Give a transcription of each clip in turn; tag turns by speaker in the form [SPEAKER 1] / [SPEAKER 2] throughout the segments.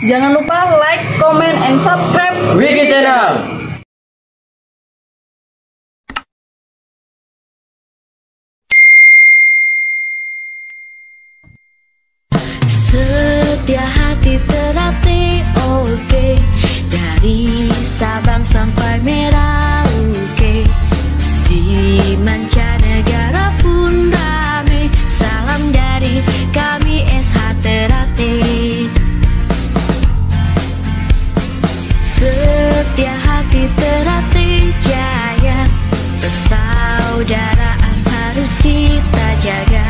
[SPEAKER 1] Jangan lupa like, comment, and subscribe
[SPEAKER 2] Wiki Channel.
[SPEAKER 3] Setia hati terlatih, oke. Dari Sabang sampai Merauke, di mancanegara pun rame. Salam dari kami SH Ternate. Setia hati Ternate jaya, persaudaraan harus kita jaga.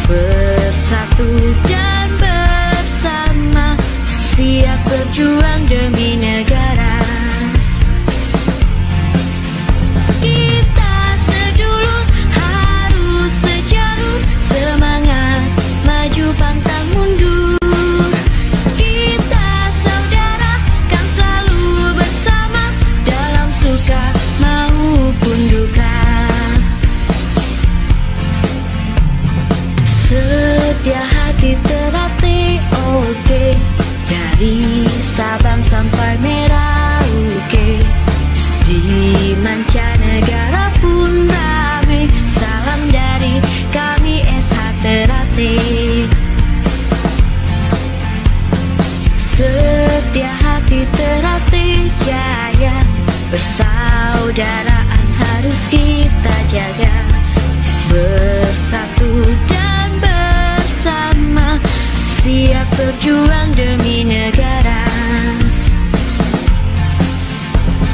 [SPEAKER 3] Bersatu dan bersama, siap berjuang demi negara. Kita sedulur harus sejalur, semangat maju pantang mundur. Kita saudara kan selalu bersama, dalam suka maupun duka. Setia hati Ternate, oke. Dari Sabang sampai Merauke, di mancanegara pun rame. Salam dari kami SH Ternate. Setia hati Ternate jaya, persaudaraan harus kita jaga. Bersatu dan bersama, siap berjuang demi negara.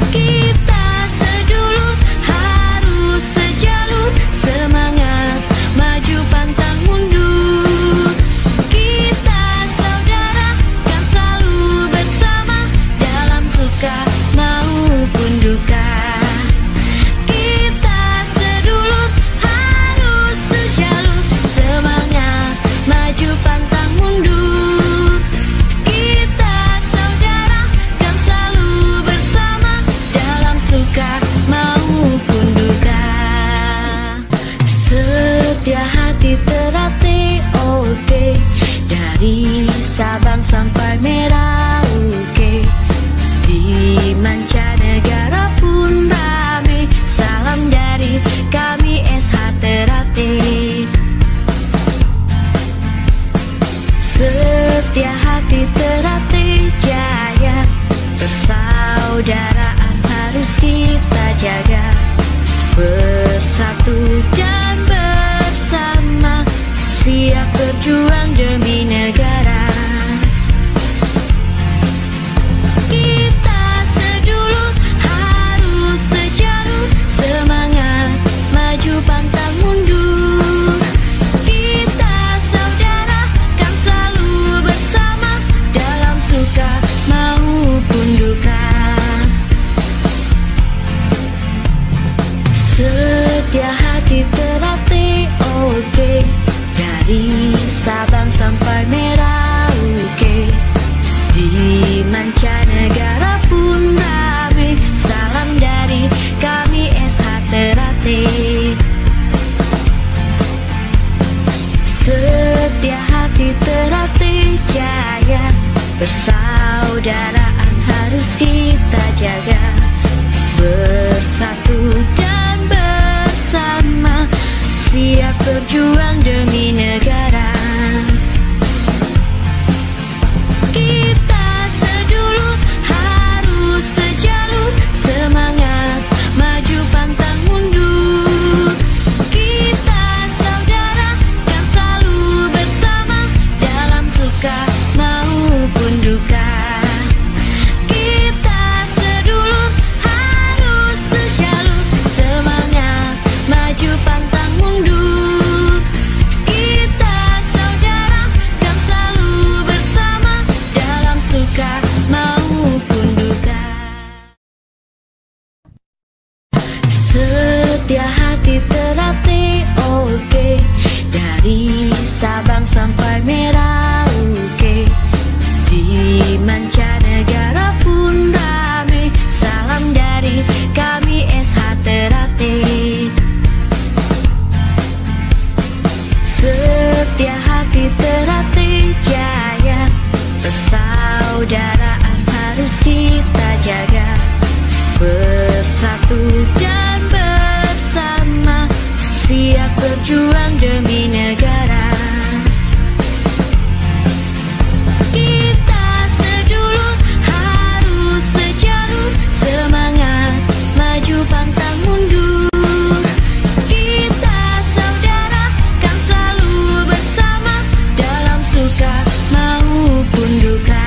[SPEAKER 3] Kita sedulur harus sejalur, semangat maju pantang mundur. Kita saudara kan selalu bersama, dalam suka maupun duka. Kita sedulur harus sejalur, semangat maju pantang mundur. Kita saudara kan selalu bersama, dalam suka maupun duka. Setia hati Ternate, oke. Dari Sabang sampai Merauke, di mancanegara pun rame. Salam dari kami SH Ternate. Setia hati Ternate jaya, persaudaraan harus kita jaga. Bersatu dan bersama, siap berjuang demi negara. Kita sedulur harus sejalur, semangat maju pantang mundur. Kita saudara kan selalu bersama, dalam suka maupun duka. Setia hati Ternate, oke. Dari Sabang sampai Merauke, di mancanegara pun rame. Salam dari kami SH Ternate. Setia hati Ternate jaya, persaudaraan harus kita jaga. Bersatu dan bersama, siap berjuang demi negara. Kita sedulur harus sejalur, semangat maju pantang mundur. Kita saudara kan selalu bersama, dalam suka maupun duka. Kita sedulur harus sejalur, semangat maju pantang mundur. Kita Persaudaraan harus kita jaga, bersatu dan bersama, siap berjuang demi negara. Kita sedulur harus sejalur, semangat maju pantang mundur. Kita saudara kan selalu bersama, dalam suka maupun duka.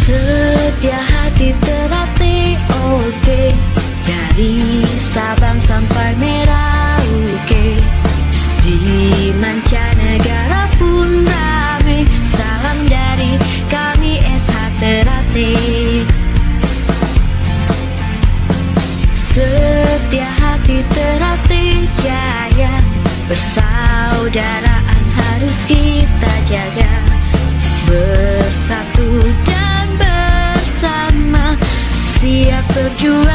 [SPEAKER 3] Setia hati terlatih, oke, dari Sabang sampai Merauke. Di mancanegara pun rame, salam dari kami SH Ternate. Setia hati Ternate jaya, persaudaraan harus kita jaga, bersatu dan bersama, siap berjuang